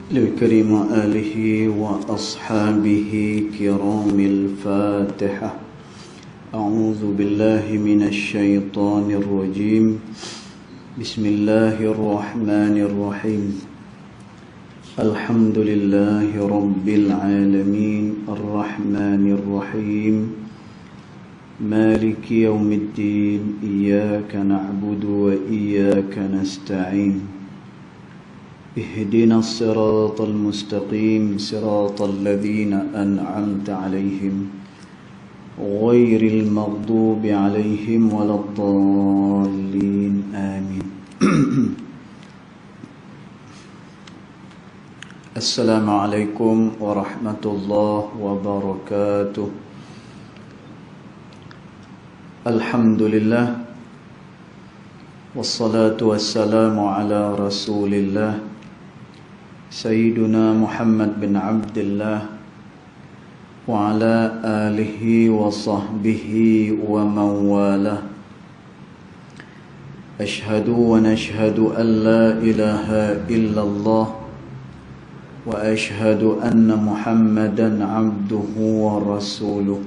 الكريم آله وأصحابه كرام الفاتحة. أعوذ بالله من الشيطان الرجيم. بسم الله الرحمن الرحيم. الحمد لله رب العالمين الرحمن الرحيم مالك يوم الدين. إياك نعبد وإياك نستعين. اهدنا الصراط المستقيم صراط الذين أنعمت عليهم غير المغضوب عليهم ولا الضالين آمين. السلام عليكم ورحمة الله وبركاته. الحمد لله والصلاة والسلام على رسول الله سيدنا محمد بن عبد الله وعلى آله وصحبه ومن والاه. أشهد ونشهد أن لا إله إلا الله وأشهد أن محمدا عبده ورسوله.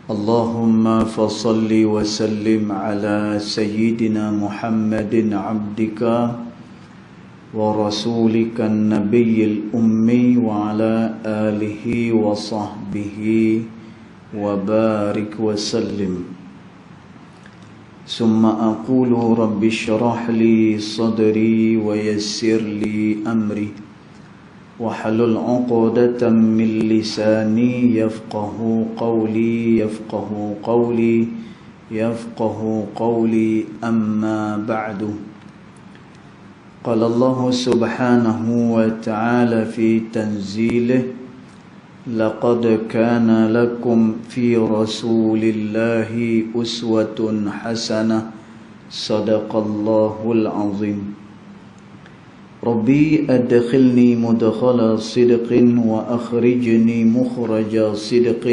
اللهم فصل وسلم على سيدنا محمد عبدك ورسولك النبي الأمي وعلى آله وصحبه وبارك وسلم. ثم أقول رب اشرح لي صدري ويسر لي أمري واحلل عقدة من لساني يفقه قولي أما بعد. قال الله سبحانه وتعالى في تنزيله: لقد كان لكم في رسول الله أسوة حسنة صدق الله العظيم. ربي أدخلني مدخل صدق وأخرجني مخرج صدق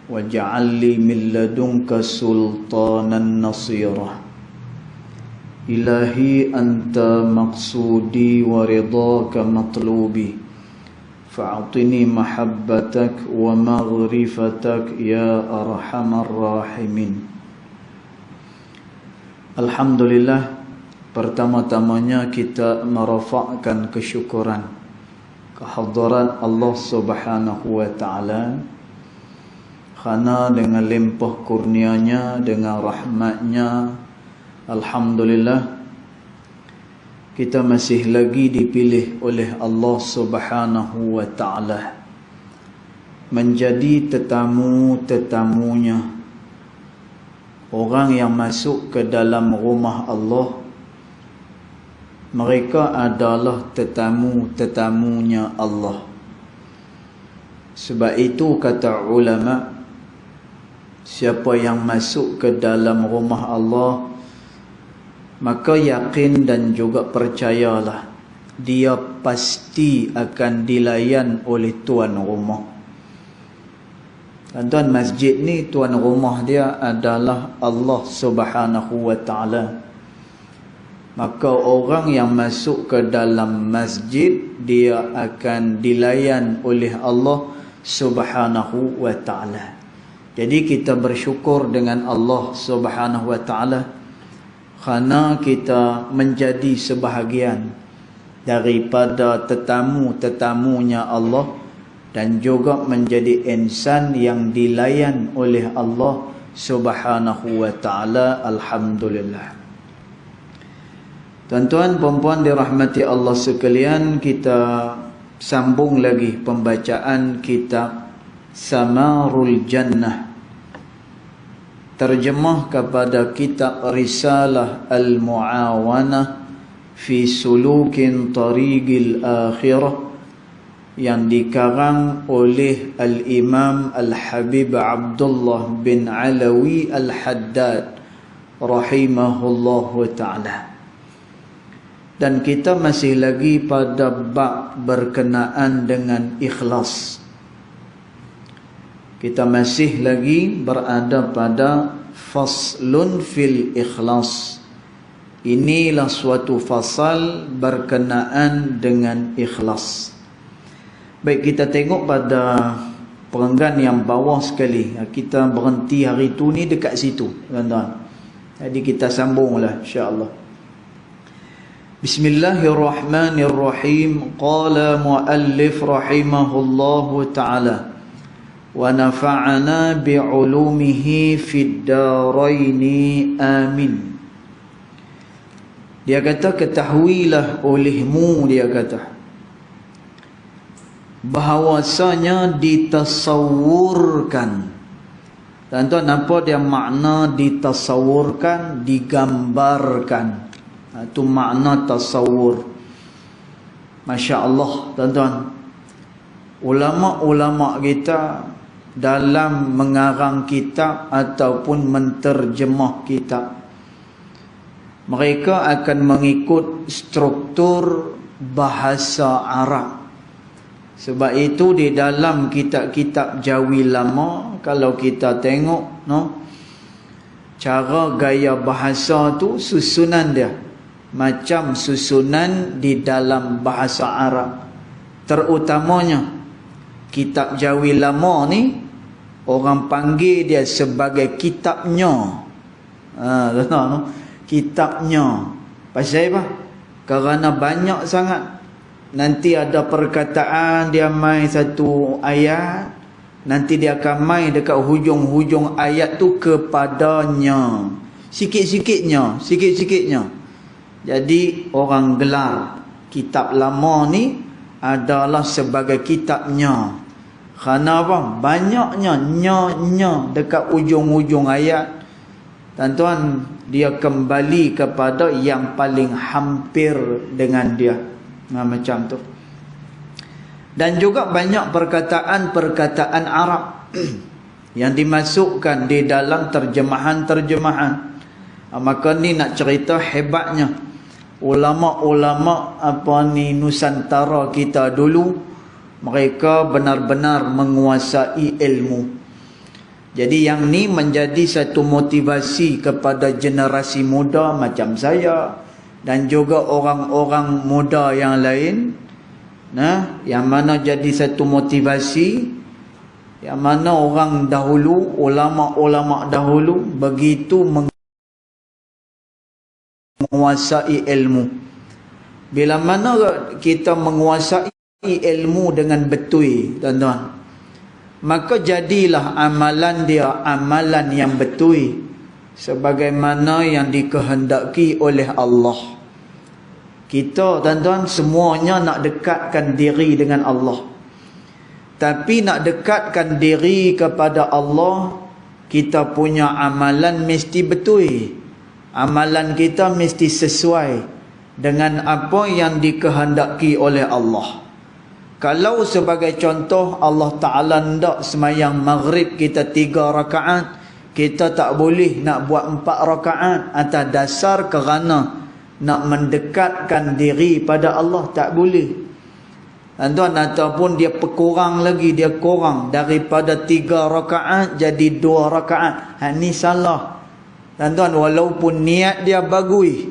واجعل لي من لدنك سلطانا نصيرا. إلهي أنت مقصودي ورضاك مطلوبي فأعطني محبتك ومغرفتك يا أرحم الراحمين. Alhamdulillah, pertama-tamanya kita merafakkan kesyukuran kehadiran Allah Subhanahu wa taala, kerana dengan limpah kurnianya, dengan rahmatnya, alhamdulillah kita masih lagi dipilih oleh Allah Subhanahu wa taala menjadi tetamu-tetamunya, orang yang masuk ke dalam rumah Allah. Mereka adalah tetamu-tetamunya Allah. Sebab itu kata ulama, siapa yang masuk ke dalam rumah Allah, maka yakin dan juga percayalah dia pasti akan dilayan oleh tuan rumah. Tuan masjid ni, tuan rumah dia adalah Allah Subhanahu wa taala. Maka orang yang masuk ke dalam masjid, dia akan dilayan oleh Allah Subhanahu wa taala. Jadi kita bersyukur dengan Allah Subhanahu wa taala kerana kita menjadi sebahagian daripada tetamu-tetamunya Allah dan juga menjadi insan yang dilayan oleh Allah Subhanahu wa taala. Alhamdulillah. Tuan-tuan, puan-puan dirahmati Allah sekalian, kita sambung lagi pembacaan kitab Samarul Jannah, terjemah kepada kitab Risalah Al-Mu'awanah fi Sulukin Tariqil Akhirah yang dikarang oleh Al-Imam Al-Habib Abdullah bin Alawi Al-Haddad rahimahullahu ta'ala. Dan kita masih lagi pada bab berkenaan dengan ikhlas. Kita masih lagi berada pada faslun fil ikhlas, Inilah suatu fasal berkenaan dengan ikhlas. Baik, kita tengok pada perenggan yang bawah sekali. Kita berhenti hari tu ni dekat situ, tuan-tuan. Jadi kita sambunglah insya-Allah. Bismillahirrahmanirrahim. Qala muallif rahimahullahu ta'ala wa nafa'ana bi'ulumihi fid daraini amin. Dia kata, ketahuilah olehmu, dia kata, bahawasanya ditasawurkan. Tuan-tuan, apa dia makna ditasawurkan? Digambarkan. Itu makna tasawur. Masya Allah, tuan-tuan. Ulama-ulama kita dalam mengarang kitab ataupun menterjemah kitab, mereka akan mengikut struktur bahasa Arab. Sebab itu di dalam kitab-kitab Jawi lama, kalau kita tengok, cara gaya bahasa tu susunan dia macam susunan di dalam bahasa Arab. Terutamanya kitab Jawi lama ni, orang panggil dia sebagai kitabnya. Kitabnya. Pasal apa? Kerana banyak sangat. Nanti ada perkataan dia main satu ayat, nanti dia akan main dekat hujung-hujung ayat tu kepadanya. Sikit-sikitnya. Jadi orang gelar kitab lama ni adalah sebagai kitabnya. Kerana apa? Banyaknya nya dekat ujung-ujung ayat. Tuan-tuan, dia kembali kepada yang paling hampir dengan dia. Macam tu. Dan juga banyak perkataan-perkataan Arab yang dimasukkan di dalam terjemahan-terjemahan. Maka ni nak cerita hebatnya ulama-ulama Nusantara kita dulu, mereka benar-benar menguasai ilmu. Jadi yang ni menjadi satu motivasi kepada generasi muda macam saya dan juga orang-orang muda yang lain, yang mana jadi satu motivasi, yang mana orang dahulu, ulama-ulama dahulu begitu menguasai ilmu. Bila mana kita menguasai ilmu dengan betul, tuan-tuan, maka jadilah amalan dia amalan yang betul, sebagaimana yang dikehendaki oleh Allah. Kita, tuan-tuan, semuanya nak dekatkan diri dengan Allah. Tapi nak dekatkan diri kepada Allah, kita punya amalan mesti betul. Amalan kita mesti sesuai dengan apa yang dikehendaki oleh Allah. Kalau sebagai contoh Allah Ta'ala hendak semayang maghrib kita 3 rakaat, kita tak boleh nak buat 4 rakaat atas dasar kerana nak mendekatkan diri pada Allah. Tak boleh, tuan-tuan. Ataupun dia berkurang lagi, dia kurang daripada 3 rakaat jadi 2 rakaat. Ini salah, tuan-tuan. Walaupun niat dia bagus,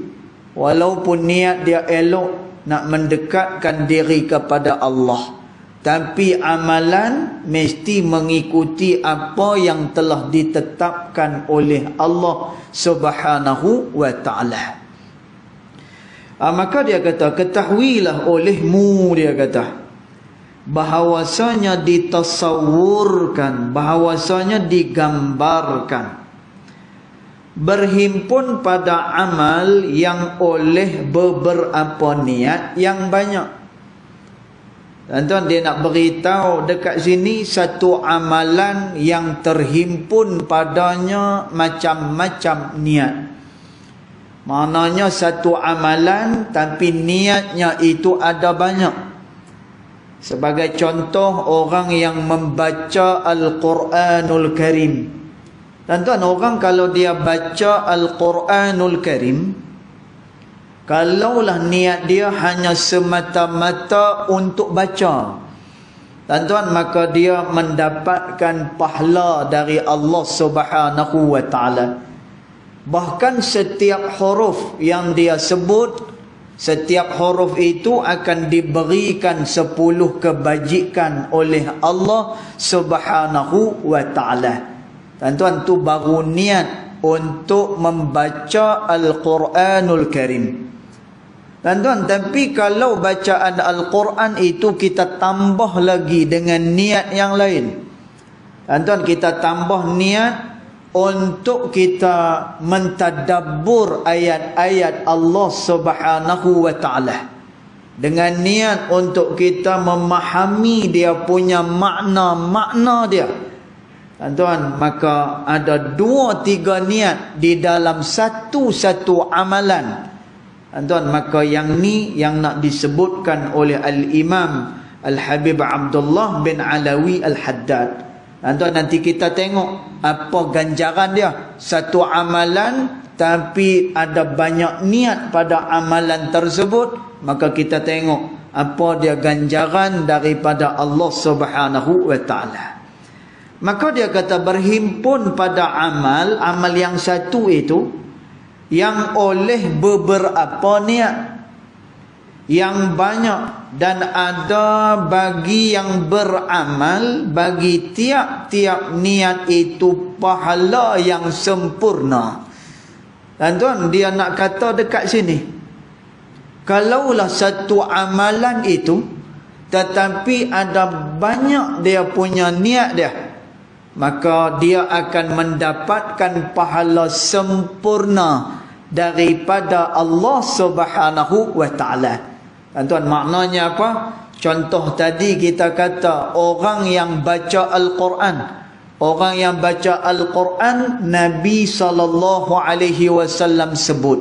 walaupun niat dia elok nak mendekatkan diri kepada Allah, tapi amalan mesti mengikuti apa yang telah ditetapkan oleh Allah Subhanahu wa ta'ala. Maka dia kata, ketahuilah olehmu, dia kata, bahawasanya ditasawurkan, bahawasanya digambarkan, berhimpun pada amal yang oleh beberapa niat yang banyak. Tuan-tuan, dia nak beritahu dekat sini satu amalan yang terhimpun padanya macam-macam niat. Maknanya satu amalan tapi niatnya itu ada banyak. Sebagai contoh, orang yang membaca Al-Quranul Karim. Tuan-tuan, orang kalau dia baca Al-Quranul Karim, kalaulah niat dia hanya semata-mata untuk baca, tuan-tuan, maka dia mendapatkan pahala dari Allah Subhanahu wa ta'ala. Bahkan setiap huruf yang dia sebut, setiap huruf itu akan diberikan 10 kebajikan oleh Allah Subhanahu wa ta'ala. Tuan-tuan, tu baru niat untuk membaca Al-Quranul Karim. Tuan-tuan, tapi kalau bacaan Al-Quran itu kita tambah lagi dengan niat yang lain. Tuan-tuan, kita tambah niat untuk kita mentadabbur ayat-ayat Allah Subhanahu wa ta'ala, dengan niat untuk kita memahami dia punya makna-makna dia. Tuan-tuan, maka ada 2-3 niat di dalam satu-satu amalan. Tuan-tuan, maka yang ni yang nak disebutkan oleh Al-Imam Al-Habib Abdullah bin Alawi Al-Haddad. Tuan-tuan, nanti kita tengok apa ganjaran dia. Satu amalan tapi ada banyak niat pada amalan tersebut, maka kita tengok apa dia ganjaran daripada Allah Subhanahu wa ta'ala. Maka dia kata berhimpun pada amal yang satu itu, yang oleh beberapa niat yang banyak, dan ada bagi yang beramal, bagi tiap-tiap niat itu pahala yang sempurna. Dan tuan, dia nak kata dekat sini, kalaulah satu amalan itu tetapi ada banyak dia punya niat dia, maka dia akan mendapatkan pahala sempurna daripada Allah Subhanahu wa ta'ala. Tuan, maknanya apa? Contoh tadi kita kata orang yang baca Al-Quran. Orang yang baca Al-Quran, Nabi SAW sebut,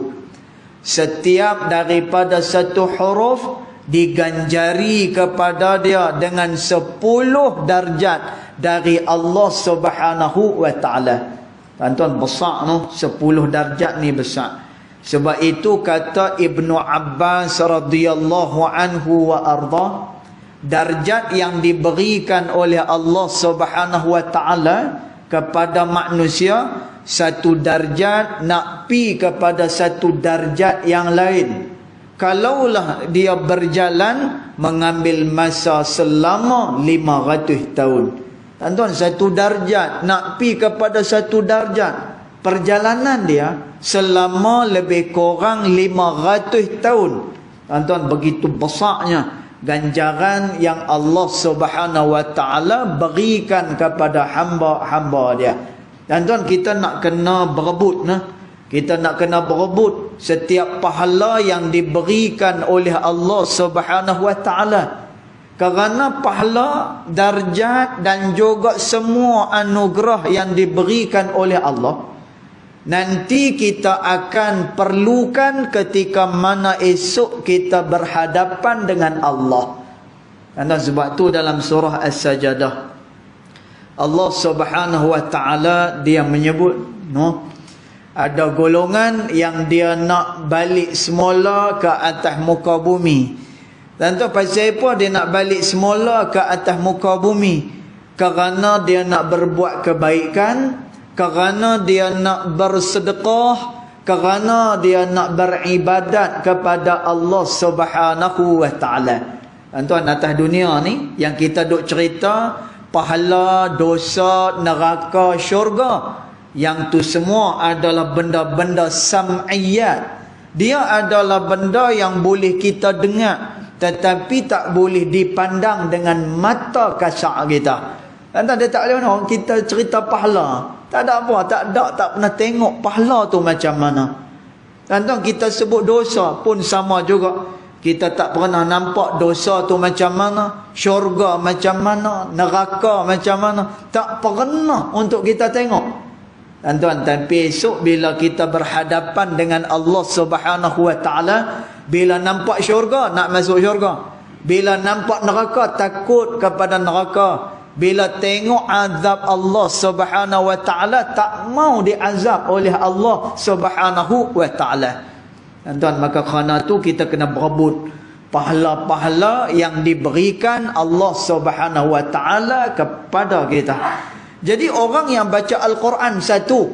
setiap daripada satu huruf diganjari kepada dia dengan 10 darjat dari Allah Subhanahu wa ta'ala. Tuan-tuan, besar no, 10 darjat ni besar. Sebab itu kata Ibnu Abbas radhiyallahu anhu wa arda, darjat yang diberikan oleh Allah Subhanahu wa ta'ala kepada manusia, satu darjat nak pi kepada satu darjat yang lain. Kalaulah dia berjalan mengambil masa selama 500 tahun. Tuan-tuan, satu darjat nak pi kepada satu darjat, perjalanan dia selama lebih kurang 500 tahun. Tuan-tuan, begitu besarnya ganjaran yang Allah Subhanahu wa ta'ala berikan kepada hamba-hamba dia. Tuan-tuan, kita nak kena berebut nah. Kita nak kena berebut setiap pahala yang diberikan oleh Allah Subhanahu wa ta'ala. Kerana pahala, darjat dan juga semua anugerah yang diberikan oleh Allah, nanti kita akan perlukan ketika mana esok kita berhadapan dengan Allah. Dan sebab tu dalam surah As-Sajadah, Allah Subhanahu wa ta'ala dia menyebut, ada golongan yang dia nak balik semula ke atas muka bumi. Dan tu pasal apa dia nak balik semula ke atas muka bumi? Kerana dia nak berbuat kebaikan, kerana dia nak bersedekah, kerana dia nak beribadat kepada Allah Subhanahu wa ta'ala. Tuan-tuan, atas dunia ni yang kita duk cerita pahala, dosa, neraka, syurga, yang tu semua adalah benda-benda sam'iyat. Dia adalah benda yang boleh kita dengar tetapi tak boleh dipandang dengan mata kasar kita. Tuan-tuan, dia tak boleh mana kita cerita pahala, tak ada apa, tak pernah tengok pahala tu macam mana. Tuan-tuan, kita sebut dosa pun sama juga, kita tak pernah nampak dosa tu macam mana, syurga macam mana, neraka macam mana, tak pernah untuk kita tengok. Tuan-tuan, tapi esok bila kita berhadapan dengan Allah Subhanahu wa ta'ala, bila nampak syurga nak masuk syurga, bila nampak neraka takut kepada neraka, bila tengok azab Allah Subhanahu wa ta'ala tak mau diazab oleh Allah Subhanahu wa ta'ala. Tuan-tuan, maka kerana tu kita kena berebut pahala-pahala yang diberikan Allah Subhanahu wa ta'ala kepada kita. Jadi orang yang baca Al-Quran satu,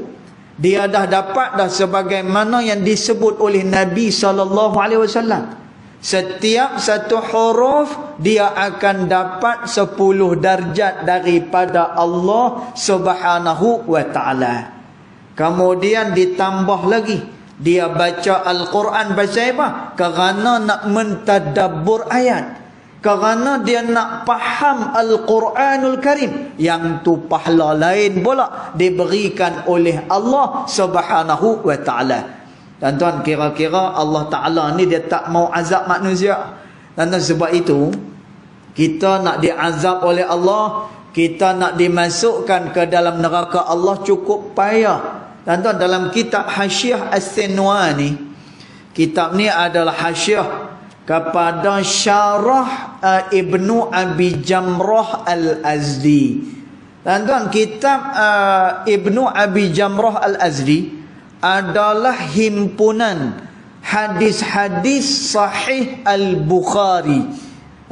Dia dah dapat dah sebagaimana yang disebut oleh Nabi SAW. Setiap satu huruf dia akan dapat 10 darjat daripada Allah Subhanahu wa ta'ala. Kemudian ditambah lagi, dia baca Al-Quran bahasa apa? Kerana nak mentadabbur ayat. Kerana dia nak faham Al-Quranul Karim. Yang tu pahala lain pula diberikan oleh Allah Subhanahu wa ta'ala. Tuan-tuan, kira-kira Allah Ta'ala ni dia tak mau azab manusia. Tuan-tuan, sebab itu kita nak diazab oleh Allah, kita nak dimasukkan ke dalam neraka Allah cukup payah. Tuan-tuan, dalam kitab Hasyiah As-Sinwani, kitab ni adalah hasyiah kepada syarah Ibnu Abi Jamrah Al-Azdi. Tuan-tuan, kitab Ibnu Abi Jamrah Al-Azdi adalah himpunan hadis-hadis sahih Al-Bukhari.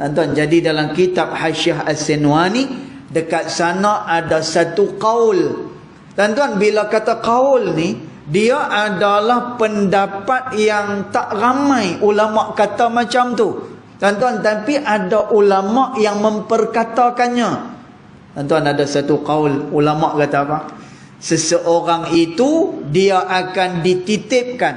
Tuan-tuan, jadi dalam kitab Hasyiah As-Sinwani, dekat sana ada satu qaul. Tuan-tuan, bila kata qaul ni, dia adalah pendapat yang tak ramai ulama kata macam tu. Tuan-tuan, tapi ada ulama yang memperkatakannya. Tuan-tuan, ada satu qaul ulama kata apa? Seseorang itu dia akan dititipkan,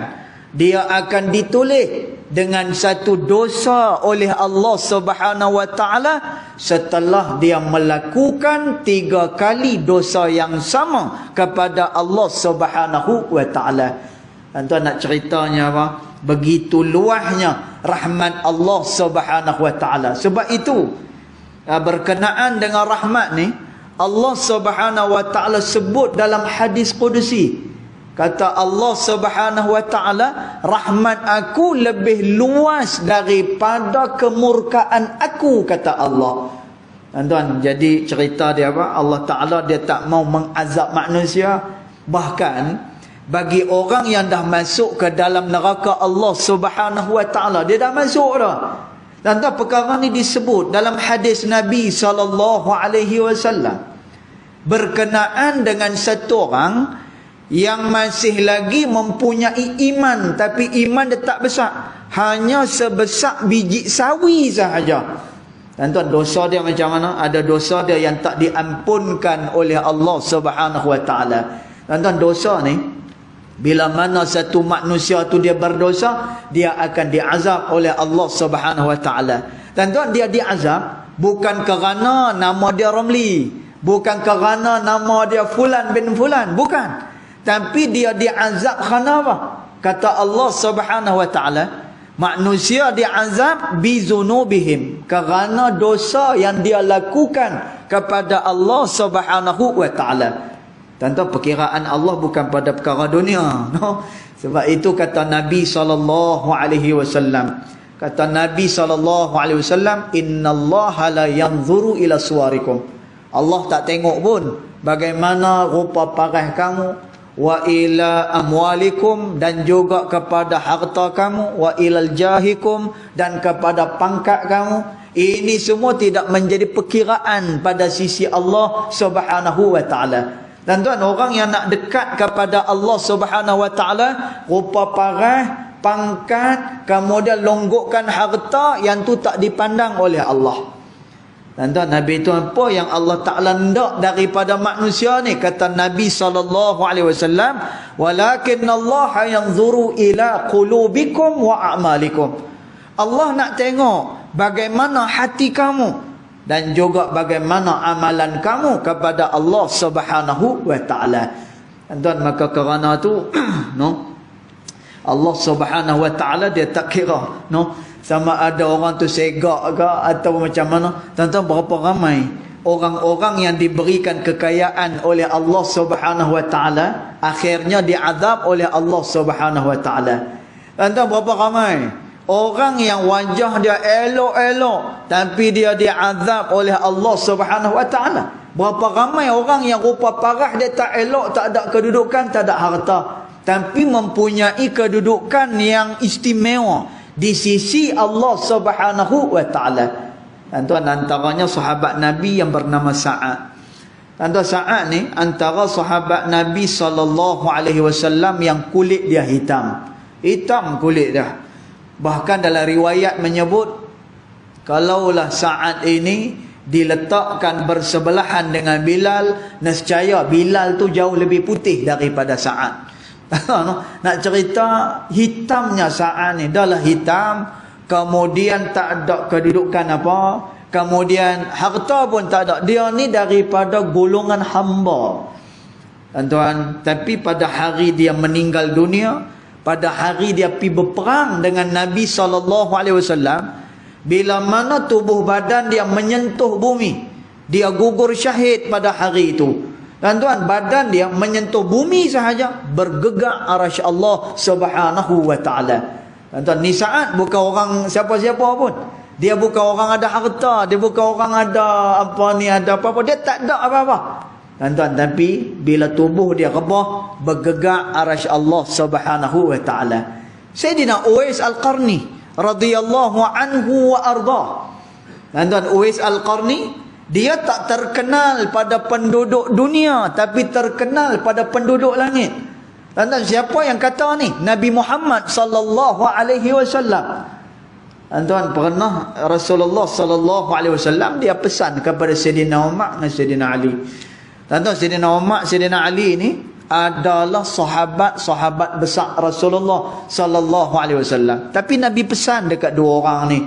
dia akan ditulis dengan satu dosa oleh Allah Subhanahu wa ta'ala setelah dia melakukan 3 kali dosa yang sama kepada Allah Subhanahu wa ta'ala. Tuan-tuan, nak ceritanya apa? Begitu luahnya rahmat Allah Subhanahu wa ta'ala. Sebab itu berkenaan dengan rahmat ni, Allah Subhanahu wa ta'ala sebut dalam hadis qudusi. Kata Allah Subhanahu wa ta'ala, rahmat aku lebih luas daripada kemurkaan aku, kata Allah. Tuan-tuan, jadi cerita dia apa? Allah Ta'ala dia tak mau mengazab manusia. Bahkan bagi orang yang dah masuk ke dalam neraka Allah Subhanahu wa ta'ala, dia dah masuk dah. Tuan-tuan, perkara ni disebut dalam hadis Nabi SAW berkenaan dengan satu orang yang masih lagi mempunyai iman, tapi iman dia tak besar, hanya sebesar biji sawi sahaja. Tuan-tuan, dosa dia macam mana? Ada dosa dia yang tak diampunkan oleh Allah Subhanahu wa ta'ala. Tuan-tuan, dosa ni bila mana satu manusia tu dia berdosa, dia akan diazab oleh Allah Subhanahu wa ta'ala. Tuan-tuan, dia diazab bukan kerana nama dia Ramli, bukan kerana nama dia Fulan bin Fulan, bukan. Tapi dia diazab kerana apa? Kata Allah Subhanahu wa ta'ala, manusia diazab bizunubihim, kerana dosa yang dia lakukan kepada Allah Subhanahu wa ta'ala. Tuan-tuan, perkiraan Allah bukan pada perkara dunia, no? Sebab itu kata Nabi SAW, kata Nabi SAW, innallaha la yanzuru ila suwarikum. Allah tak tengok pun bagaimana rupa parah kamu, wa ila amwalikum, dan juga kepada harta kamu, wa ilal jahikum, dan kepada pangkat kamu. Ini semua tidak menjadi perkiraan pada sisi Allah Subhanahu wa ta'ala. Dan tuan, orang yang nak dekat kepada Allah Subhanahu wa ta'ala, rupa parah, pangkat, kemudian longgokkan harta, yang tu tak dipandang oleh Allah. Dan tuan, Nabi itu apa yang Allah Ta'ala hendak daripada manusia ni? Kata Nabi SAW, walakinnallaha yanzuru ila qulubikum wa a'malikum. Allah nak tengok bagaimana hati kamu dan juga bagaimana amalan kamu kepada Allah Subhanahu wa ta'ala. Dan tuan, maka kerana tu no, Allah Subhanahu wa ta'ala dia tak kira, no, sama ada orang tu segak ke atau macam mana. Tuan-tuan, berapa ramai orang-orang yang diberikan kekayaan oleh Allah Subhanahu wa ta'ala, akhirnya diazab oleh Allah Subhanahu wa ta'ala. Tuan-tuan, berapa ramai orang yang wajah dia elok-elok, tapi dia diazab oleh Allah Subhanahu wa ta'ala. Berapa ramai orang yang rupa parah, dia tak elok, tak ada kedudukan, tak ada harta, tapi mempunyai kedudukan yang istimewa di sisi Allah Subhanahu wa ta'ala. Dan tuan, antaranya sahabat Nabi yang bernama Sa'ad. Tanda Sa'ad ni antara sahabat Nabi SAW yang kulit dia hitam. Hitam kulit dia. Bahkan dalam riwayat menyebut, kalaulah Sa'ad ini diletakkan bersebelahan dengan Bilal, nescaya Bilal tu jauh lebih putih daripada Sa'ad. Nak cerita hitamnya Sa'ad ni, dah lah hitam, kemudian tak ada kedudukan apa, kemudian harta pun tak ada. Dia ni daripada golongan hamba, tuan-tuan. Tapi pada hari dia meninggal dunia, pada hari dia pergi berperang dengan Nabi SAW, bila mana tubuh badan dia menyentuh bumi, dia gugur syahid pada hari itu. Tuan-tuan, badan dia menyentuh bumi sahaja, bergegar arasy Allah Subhanahu wa taala. Tuan-tuan, ni Sa'ad bukan orang siapa-siapa pun. Dia bukan orang ada harta, dia bukan orang ada apa ni, ada apa-apa, dia tak ada apa-apa. Tuan-tuan, tapi bila tubuh dia rebah, bergegar arasy Allah Subhanahu wa taala. Sayyidina Uwais Al-Qarni radhiyallahu anhu wa arda. Tuan-tuan, Uwais Al-Qarni, dia tak terkenal pada penduduk dunia, tapi terkenal pada penduduk langit. Tuan-tuan, siapa yang kata ni? Nabi Muhammad sallallahu alaihi wasallam. Tuan-tuan, pernah Rasulullah sallallahu alaihi wasallam dia pesan kepada Sayyidina Umar dan Sayyidina Ali. Tuan-tuan, Sayyidina Umar, Sayyidina Ali ni adalah sahabat-sahabat besar Rasulullah sallallahu alaihi wasallam. Tapi Nabi pesan dekat dua orang ni,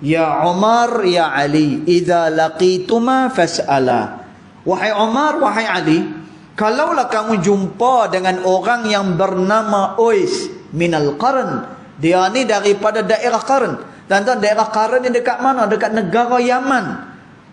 ya Umar, ya Ali, idza laqituma fas'ala. Wahai Umar, wahai Ali, kalaulah kamu jumpa dengan orang yang bernama Uwais minal Qarn, dia ni daripada daerah Qarn. Tuan-tuan, daerah Qarn ni dekat mana? Dekat negara Yaman.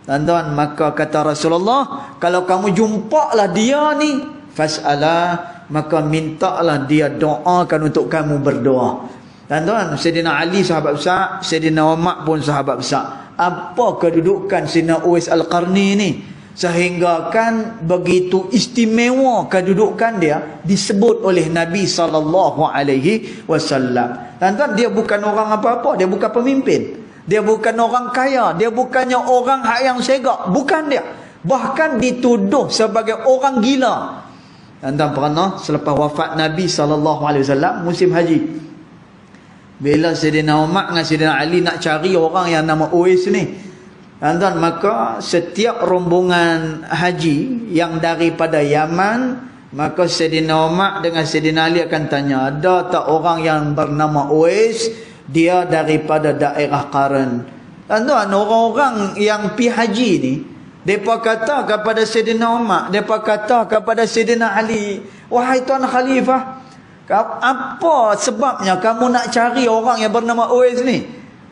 Tuan-tuan, maka kata Rasulullah, kalau kamu jumpalah dia ni, fas'ala, maka mintalah dia doakan untuk kamu berdoa. Tuan-tuan, Sayyidina Ali sahabat besar, Sayyidina Umar pun sahabat besar. Apa kedudukan Sayyidina Uwais Al-Qarni ni, sehingga kan begitu istimewa kedudukan dia disebut oleh Nabi SAW. Tuan-tuan, dia bukan orang apa-apa, dia bukan pemimpin, dia bukan orang kaya, dia bukannya orang yang segak, bukan dia. Bahkan dituduh sebagai orang gila. Tuan-tuan, pernah selepas wafat Nabi SAW musim haji, bila Sayyidina Umar dengan Sayyidina Ali nak cari orang yang nama Uwais ni, tuan-tuan, maka setiap rombongan haji yang daripada Yaman, maka Sayyidina Umar dengan Sayyidina Ali akan tanya, ada tak orang yang bernama Uwais, dia daripada daerah Qarn. Tuan-tuan, orang-orang yang pi haji ni, mereka kata kepada Sayyidina Umar, mereka kata kepada Sayyidina Ali, wahai Tuan Khalifah, apa sebabnya kamu nak cari orang yang bernama Uwais ni?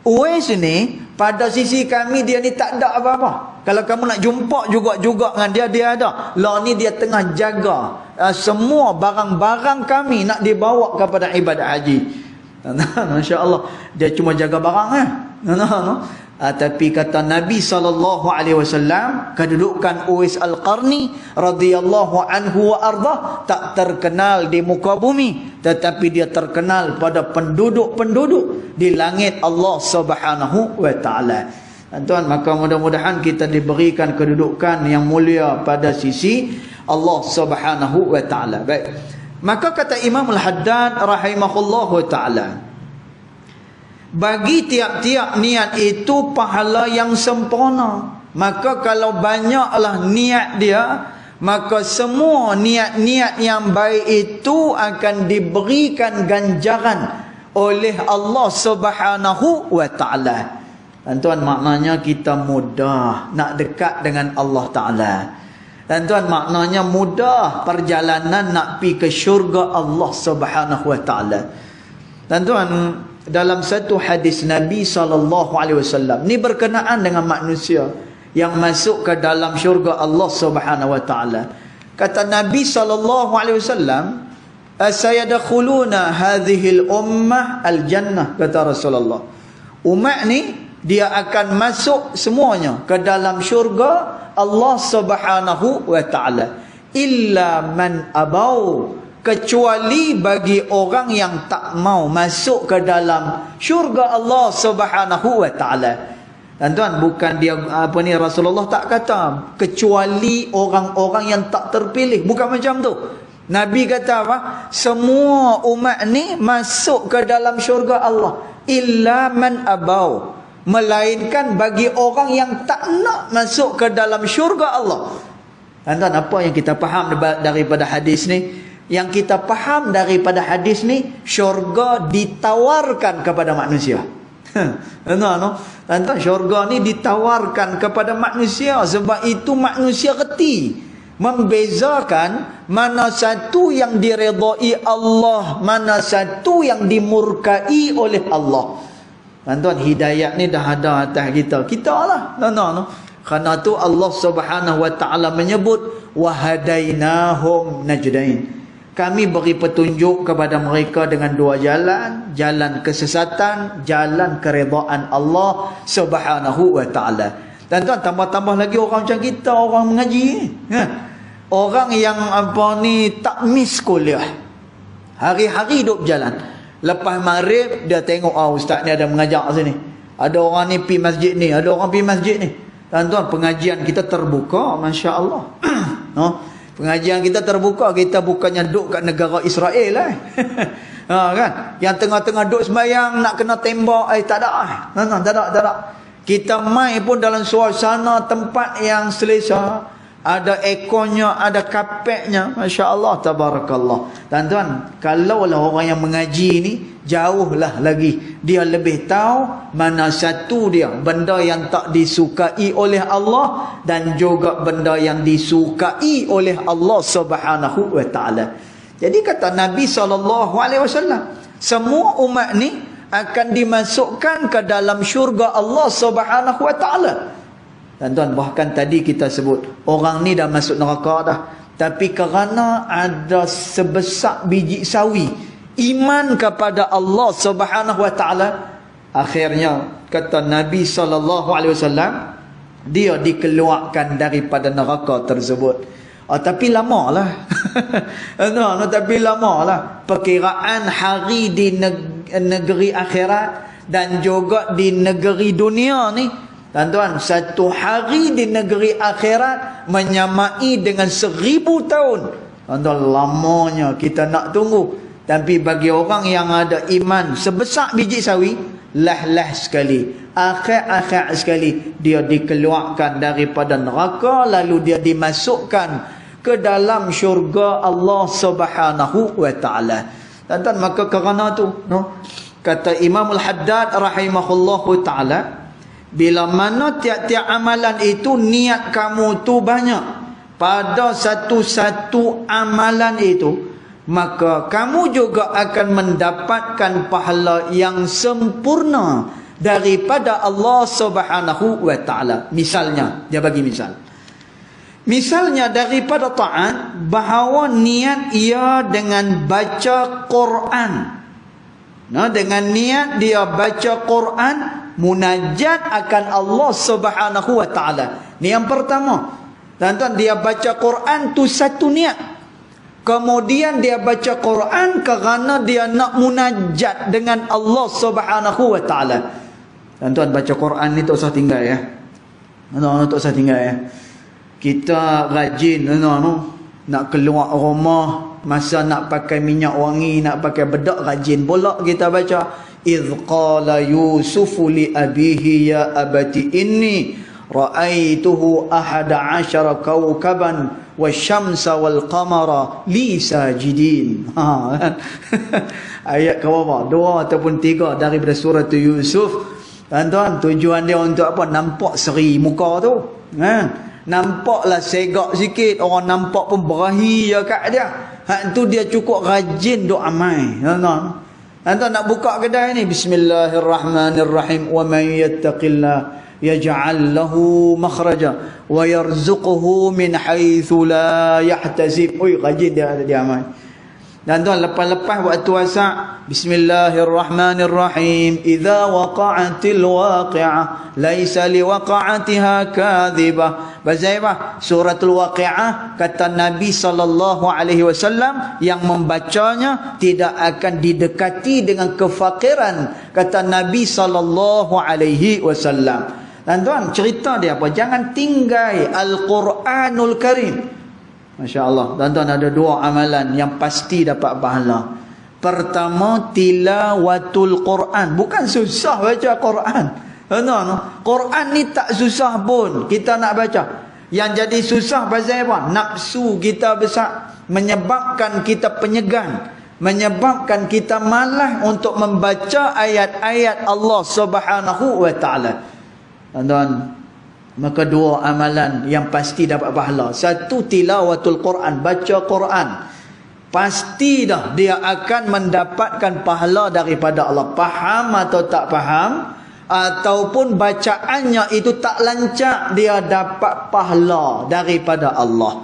Uwais ni, pada sisi kami dia ni tak ada apa-apa. Kalau kamu nak jumpa juga dengan dia, dia ada. Lah ni dia tengah jaga semua barang-barang kami nak dibawa kepada ibadat haji. Masya Allah, dia cuma jaga barang tapi kata Nabi SAW, kedudukan Uwais Al-Qarni radhiyallahu anhu wa arda tak terkenal di muka bumi, tetapi dia terkenal pada penduduk-penduduk di langit Allah Subhanahu wa taala. Tuan, maka mudah-mudahan kita diberikan kedudukan yang mulia pada sisi Allah Subhanahu wa taala. Baik. Maka kata Imam Al-Haddad rahimahullahu taala, bagi tiap-tiap niat itu pahala yang sempurna. Maka kalau banyaklah niat dia, maka semua niat-niat yang baik itu akan diberikan ganjaran oleh Allah Subhanahu wa taala. Tuan-tuan, maknanya kita mudah nak dekat dengan Allah Taala. Tuan-tuan, maknanya mudah perjalanan nak pergi ke syurga Allah Subhanahu wa taala. Tuan-tuan, dalam satu hadis Nabi SAW, ni berkenaan dengan manusia yang masuk ke dalam syurga Allah Subhanahu wa taala. Kata Nabi SAW, sayadkhuluna hadhil ummah al-jannah, kata Rasulullah. Umat ni dia akan masuk semuanya ke dalam syurga Allah Subhanahu wa taala, illa man abau, kecuali bagi orang yang tak mau masuk ke dalam syurga Allah Subhanahu wa taala. Tuan-tuan, bukan dia Rasulullah tak kata kecuali orang-orang yang tak terpilih, bukan macam tu. Nabi kata apa? Semua umat ni masuk ke dalam syurga Allah illa man abau, melainkan bagi orang yang tak nak masuk ke dalam syurga Allah. Tuan-tuan, apa yang kita faham daripada hadis ni? Yang kita faham daripada hadis ni, syurga ditawarkan kepada manusia. Tuan-tuan, syurga ni ditawarkan kepada manusia. Sebab itu manusia reti membezakan mana satu yang diredai Allah, mana satu yang dimurkai oleh Allah. Tuan-tuan, hidayat ni dah ada atas kita. Kita lah, tuan-tuan. Kerana tu Allah Subhanahu wa taala menyebut wahadainahum najdain. Kami beri petunjuk kepada mereka dengan dua jalan, jalan kesesatan, jalan keredaan Allah Subhanahu wa taala. Tuan-tuan, tambah-tambah lagi orang macam kita, orang mengaji. Orang yang tak miss kuliah. Hari-hari duduk berjalan. Lepas maghrib dia tengok, ustaz ni ada mengajak sini. Ada orang ni pergi masjid ni, ada orang pergi masjid ni. Tuan-tuan, pengajian kita terbuka, masya-Allah. Pengajian kita terbuka, kita bukannya duduk kat negara Israel lah. Kan? Yang tengah-tengah duduk sembahyang nak kena tembak, tak ada. Tak ada. Kita mai pun dalam suasana tempat yang selesa. Ada ekornya, ada kapeknya, masya-Allah, tabarakallah. Tuan-tuan, kalaulah orang yang mengaji ni jauhlah lagi, dia lebih tahu mana satu dia benda yang tak disukai oleh Allah dan juga benda yang disukai oleh Allah Subhanahu wa taala. Jadi kata Nabi SAW, semua umat ni akan dimasukkan ke dalam syurga Allah Subhanahu wa taala. Tuan-tuan, bahkan tadi kita sebut orang ni dah masuk neraka dah, tapi kerana ada sebesar biji sawi iman kepada Allah Subhanahu wa taala, akhirnya kata Nabi SAW, dia dikeluarkan daripada neraka tersebut. Tapi lamalah. Tapi lamalah. Perkiraan hari di negeri akhirat dan juga di negeri dunia ni, tuan-tuan, satu hari di negeri akhirat menyamai dengan 1000 tahun. Tuan-tuan, lamanya kita nak tunggu. Tapi bagi orang yang ada iman sebesar biji sawi, lah sekali, akhir sekali, dia dikeluarkan daripada neraka, lalu dia dimasukkan ke dalam syurga Allah Subhanahu wa taala. Tuan-tuan, maka kerana tu, kata Imam Al-Haddad rahimahullahu taala, bila mana tiap-tiap amalan itu niat kamu tu banyak pada satu-satu amalan itu, maka kamu juga akan mendapatkan pahala yang sempurna daripada Allah Subhanahu wa taala. Misalnya, dia bagi misal. Misalnya daripada taat, bahawa niat ia dengan baca Quran. Dengan niat dia baca Quran, munajat akan Allah Subhanahu wa taala. Ni yang pertama. Tuan-tuan, dia baca Quran tu satu niat. Kemudian dia baca Quran kerana dia nak munajat dengan Allah Subhanahu wa taala. Tuan-tuan, baca Quran ni tak usah tinggal ya. Tak usah tinggal ya. Kita rajin nak keluar rumah, masa nak pakai minyak wangi, nak pakai bedak, rajin pula kita baca idh qala yusufu li abihi ya abati inni ra'aituhu ahada asyara kawkaban wasyamsa wal qamara li sajidin. Ayat ke berapa? 2 ataupun 3 daripada surah Yusuf. Tuan-tuan, tujuan dia untuk apa? Nampak seri muka tu. Nampaklah segak sikit, orang nampak pun berahi je kat dia. Hak tu dia cukup rajin duk amal. Tuan-tuan, nak buka kedai ni, bismillahirrahmanirrahim, wa man yattaqillah yaj'al lahu makhraja wa yarzuquhu min haitsu la yahtasib. Oi, rajin dia amal. Dan tuan, lepas-lepas waktu asar, bismillahirrahmanirrahim, idza waqa'atil waqi'ah laisa liwaqa'atiha kadhibah. Bazaibah suratul waqi'ah, kata Nabi SAW, yang membacanya tidak akan didekati dengan kefakiran, kata Nabi SAW. Dan tuan, cerita dia apa? Jangan tinggal Al-Quranul Karim. Masya Allah. Dan tuan, ada 2 amalan yang pasti dapat pahala. Pertama, tilawatul Quran. Bukan susah baca Quran. Tuan, Quran ni tak susah pun kita nak baca. Yang jadi susah pasal apa? Nafsu kita besar, menyebabkan kita penyegan, menyebabkan kita malas untuk membaca ayat-ayat Allah Subhanahu wa taala. Tuan, maka 2 amalan yang pasti dapat pahala. Satu, tilawatul Quran, baca Quran. Pasti dah dia akan mendapatkan pahala daripada Allah. Faham atau tak faham, ataupun bacaannya itu tak lancar, dia dapat pahala daripada Allah.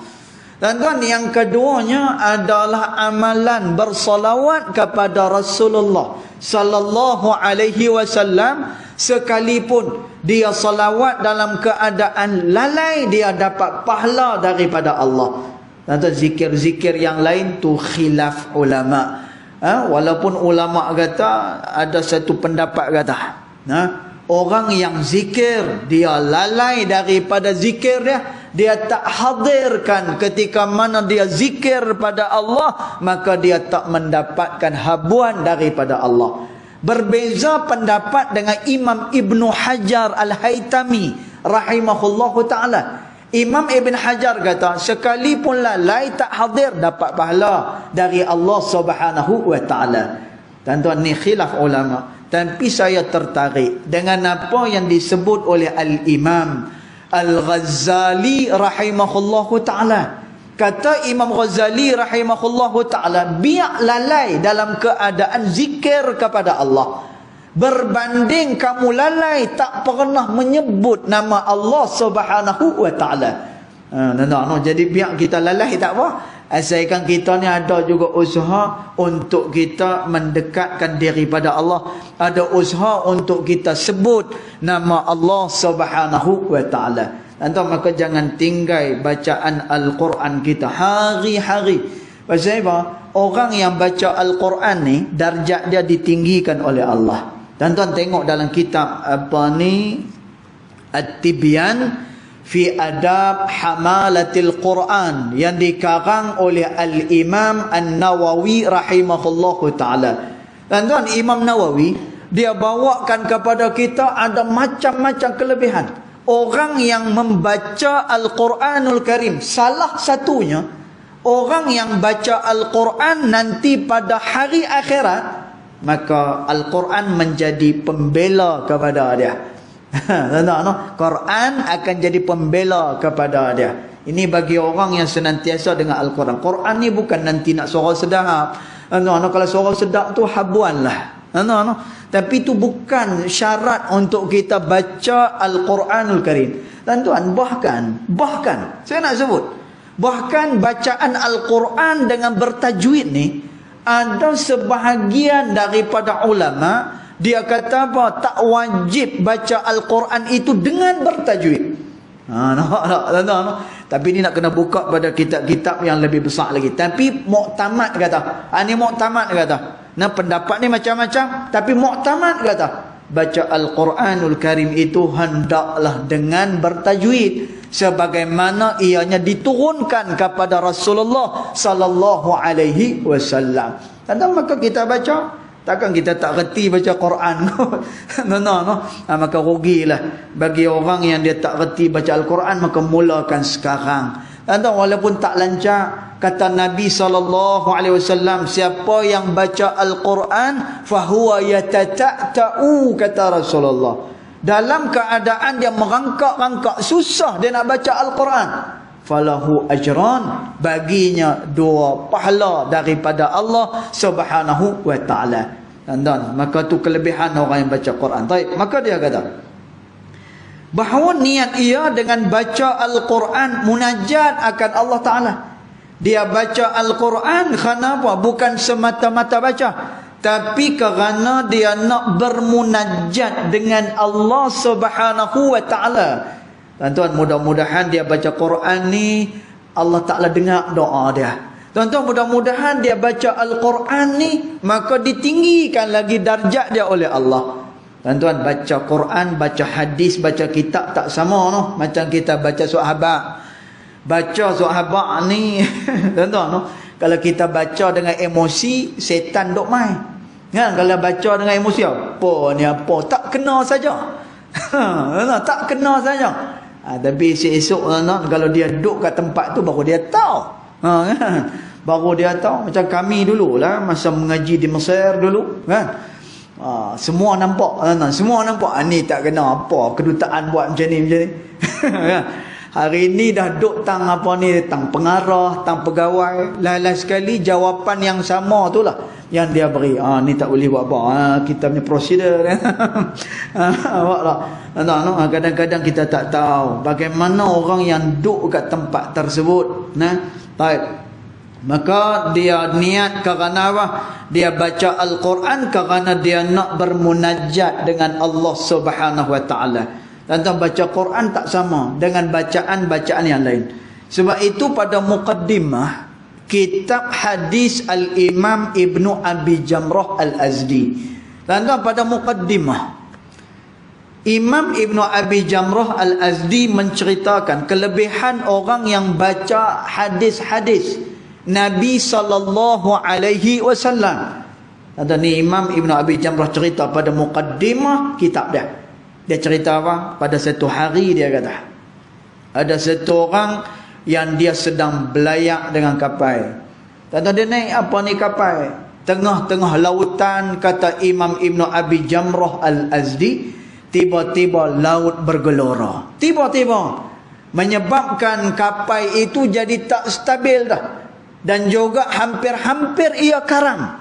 Dan tuan, yang keduanya adalah amalan bersolawat kepada Rasulullah sallallahu alaihi wasallam. Sekalipun dia solawat dalam keadaan lalai, dia dapat pahala daripada Allah. Dan tuan, zikir-zikir yang lain tu khilaf ulama. Walaupun ulama kata, ada satu pendapat kata, orang yang zikir dia lalai daripada zikir dia tak hadirkan ketika mana dia zikir pada Allah, maka dia tak mendapatkan habuan daripada Allah. Berbeza pendapat dengan Imam Ibnu Hajar Al-Haytami rahimahullahu ta'ala. Imam Ibn Hajar kata, sekalipun lalai tak hadir, dapat pahala dari Allah Subhanahu wa ta'ala. Tuan-tuan, ni khilaf ulama. Tapi saya tertarik dengan apa yang disebut oleh Al-Imam Al-Ghazali rahimahullahu ta'ala. Kata Imam Ghazali rahimahullahu ta'ala, biar lalai dalam keadaan zikir kepada Allah, berbanding kamu lalai tak pernah menyebut nama Allah Subhanahu wa ta'ala. Jadi biar kita lalai tak apa, asalkan kita ni ada juga usaha untuk kita mendekatkan diri pada Allah, ada usaha untuk kita sebut nama Allah Subhanahu wa ta'ala. Tuan, maka jangan tinggal bacaan Al-Quran kita hari-hari. Pasal apa? Orang yang baca Al-Quran ni, darjat dia ditinggikan oleh Allah. Tuan-tuan tengok dalam kitab apa ni, At-Tibyan fi Adab Hamalatil Quran, yang dikarang oleh Al-Imam An-Nawawi rahimahullahu ta'ala. Tuan-tuan, Imam Nawawi dia bawakan kepada kita ada macam-macam kelebihan orang yang membaca Al-Quranul Karim. Salah satunya, orang yang baca Al-Quran nanti pada hari akhirat, maka Al-Quran menjadi pembela kepada dia. Quran akan jadi pembela kepada dia. Ini bagi orang yang senantiasa dengan Al-Quran. Quran ni bukan nanti nak suara sedap. Kalau suara sedap tu habuan lah. Tapi itu bukan syarat untuk kita baca Al-Quranul Karim. Tuan-tuan, bahkan saya nak sebut, bahkan bacaan Al-Quran dengan bertajwid ni, ada sebahagian daripada ulama dia kata apa? Tak wajib baca Al-Quran itu dengan bertajwid. Tapi ni nak kena buka pada kitab-kitab yang lebih besar lagi. Tapi muktamad kata, ni muktamad kata. Nah, pendapat ni macam-macam, tapi muktamad kata, baca Al-Quranul Karim itu hendaklah dengan bertajwid, sebagaimana ianya diturunkan kepada Rasulullah sallallahu alaihi wasallam. Dan maka kita baca, takkan kita tak reti baca Quran. Maka rugilah bagi orang yang dia tak reti baca Al-Quran, maka mulakan sekarang. Walaupun tak lancar, kata Nabi SAW, siapa yang baca Al-Quran fahuwa yatata'u, kata Rasulullah, dalam keadaan dia merangkak-rangkak, susah dia nak baca Al-Quran, falahu ajran, baginya 2 pahala daripada Allah Subhanahu wa ta'ala. Dan maka tu kelebihan orang yang baca Quran. Baik, maka dia kata bahawa niat ia dengan baca Al-Quran munajat akan Allah Ta'ala. Dia baca Al-Quran kerana apa? Bukan semata-mata baca, tapi kerana dia nak bermunajat dengan Allah Subhanahu wa ta'ala. Tuan-tuan, mudah-mudahan dia baca Quran ni Allah Ta'ala dengar doa dia. Tuan-tuan, mudah-mudahan dia baca Al-Quran ni maka ditinggikan lagi darjat dia oleh Allah. Tuan-tuan, baca Quran, baca hadis, baca kitab tak sama noh. Macam kita baca sahabat. Baca sahabat ni tuan-tuan noh. Kalau kita baca dengan emosi, setan duk mai. Kan, kalau baca dengan emosi, apa ni apa, tak kena saja. Tak kena saja. Tapi esok-esok tuan-tuan, kalau dia duduk kat tempat tu baru dia tahu. Kan? Baru dia tahu. Macam kami dululah masa mengaji di Mesir dulu, kan. Semua nampak, semua nampak. Ni tak kena apa, kedutaan buat macam ni. Hari ni dah duk tang apa ni, tang pengarah, tang pegawai. Lain-lain sekali jawapan yang sama tu lah yang dia beri. Ni tak boleh buat apa. Kita punya prosedur. Kadang-kadang kita tak tahu bagaimana orang yang duk kat tempat tersebut. Baik. Maka dia niat kerana apa? Dia baca Al-Quran kerana dia nak bermunajat dengan Allah Subhanahu Wa Taala. Tuan-tuan, baca Quran tak sama dengan bacaan-bacaan yang lain. Sebab itu pada muqaddimah kitab hadis Al-Imam Ibnu Abi Jamrah Al-Azdi. Tuan-tuan, pada muqaddimah Imam Ibnu Abi Jamrah Al-Azdi menceritakan kelebihan orang yang baca hadis-hadis Nabi sallallahu alaihi wasallam. Ada ni Imam Ibnu Abi Jamrah cerita pada muqaddimah kitab dia. Dia cerita apa? Pada satu hari dia kata, ada satu orang yang dia sedang belayak dengan kapal. Tanda dia naik apa ni kapal? Tengah-tengah lautan, kata Imam Ibnu Abi Jamrah Al-Azdi, tiba-tiba laut bergelora. Tiba-tiba menyebabkan kapal itu jadi tak stabil dah. Dan juga hampir-hampir ia karam.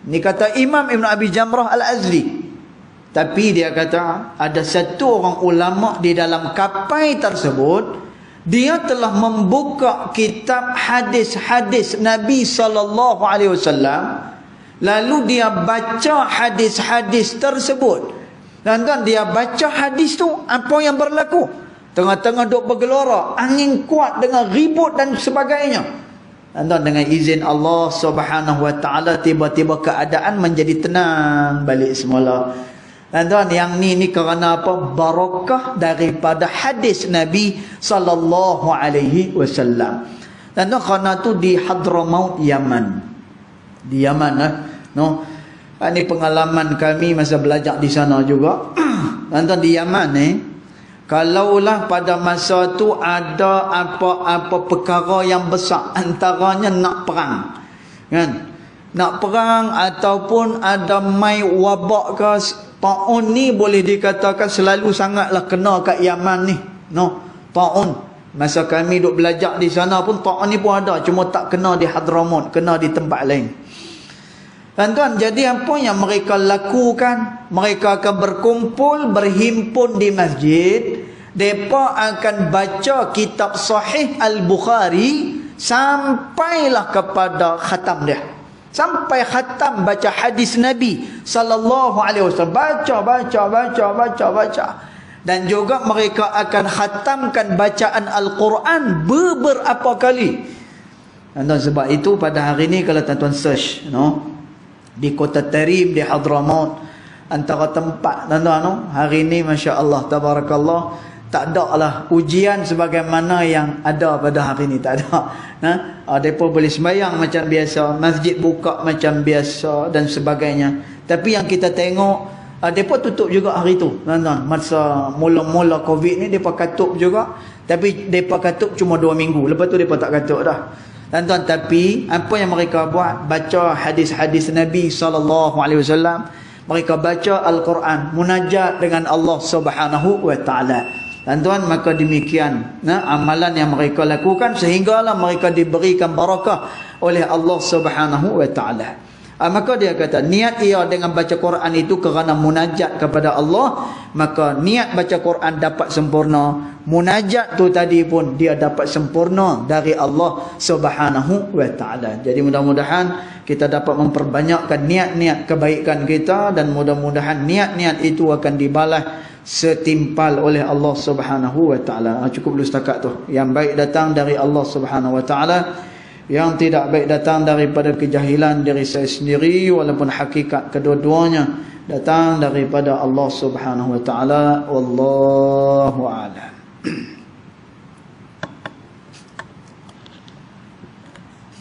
Ini kata Imam Ibn Abi Jamrah Al-Azdi. Tapi dia kata ada satu orang ulama di dalam kapal tersebut, dia telah membuka kitab hadis-hadis Nabi sallallahu alaihi wasallam, lalu dia baca hadis-hadis tersebut. Dan dia baca hadis tu, apa yang berlaku? Tengah-tengah duk bergelora, angin kuat dengan ribut dan sebagainya. Dan dengan izin Allah Subhanahu Wa Taala, tiba-tiba keadaan menjadi tenang balik semula. Dan yang ni kerana apa? Barakah daripada hadis Nabi sallallahu alaihi wasallam. Dan kerana tu di Hadramaut, Yaman. Di Yaman ini pengalaman kami masa belajar di sana juga. Dan di Yaman kalaulah pada masa tu ada apa-apa perkara yang besar, antaranya nak perang, kan? Nak perang ataupun ada mai wabak ke, taun ni boleh dikatakan selalu sangatlah kena kat Yaman ni. Taun. Masa kami duk belajar di sana pun taun ni pun ada, cuma tak kena di Hadramaut, kena di tempat lain. Tuan-tuan, jadi apa yang mereka lakukan? Mereka akan berkumpul, berhimpun di masjid. Mereka akan baca kitab Sahih Al-Bukhari sampailah kepada khatam dia. Sampai khatam baca hadis Nabi sallallahu alaihi wasallam. Baca. Dan juga mereka akan khatamkan bacaan Al-Quran beberapa kali. Tuan-tuan, sebab itu pada hari ini kalau tuan-tuan search di Kota Tarim, di Hadramaut, antara tempat tuan-tuan hari ini masya-Allah tabarakallah, tak ada lah ujian sebagaimana yang ada pada hari ini, tak ada. Mereka boleh sembahyang macam biasa, masjid buka macam biasa dan sebagainya. Tapi yang kita tengok, mereka tutup juga hari tu, tuan-tuan. Masa mula-mula Covid ni mereka katup juga, tapi mereka katup cuma 2 minggu, lepas tu mereka tak katup dah. Tuan-tuan, tapi apa yang mereka buat? Baca hadis-hadis Nabi SAW. Mereka baca Al-Quran, munajat dengan Allah Subhanahu Wa Taala. Tuan-tuan, maka demikian amalan yang mereka lakukan sehinggalah mereka diberikan barakah oleh Allah Subhanahu Wa Taala. Maka dia kata niat ia dengan baca Quran itu kerana munajat kepada Allah, maka niat baca Quran dapat sempurna. Munajat tu tadi pun dia dapat sempurna dari Allah Subhanahu Wa Taala. Jadi mudah-mudahan kita dapat memperbanyakkan niat-niat kebaikan kita, dan mudah-mudahan niat-niat itu akan dibalas setimpal oleh Allah Subhanahu Wa Taala. Cukup dulu setakat tu. Yang baik datang dari Allah Subhanahu Wa Taala. Yang tidak baik datang daripada kejahilan diri saya sendiri, walaupun hakikat kedua-duanya datang daripada Allah Subhanahu wa taala. Wallahu a'lam.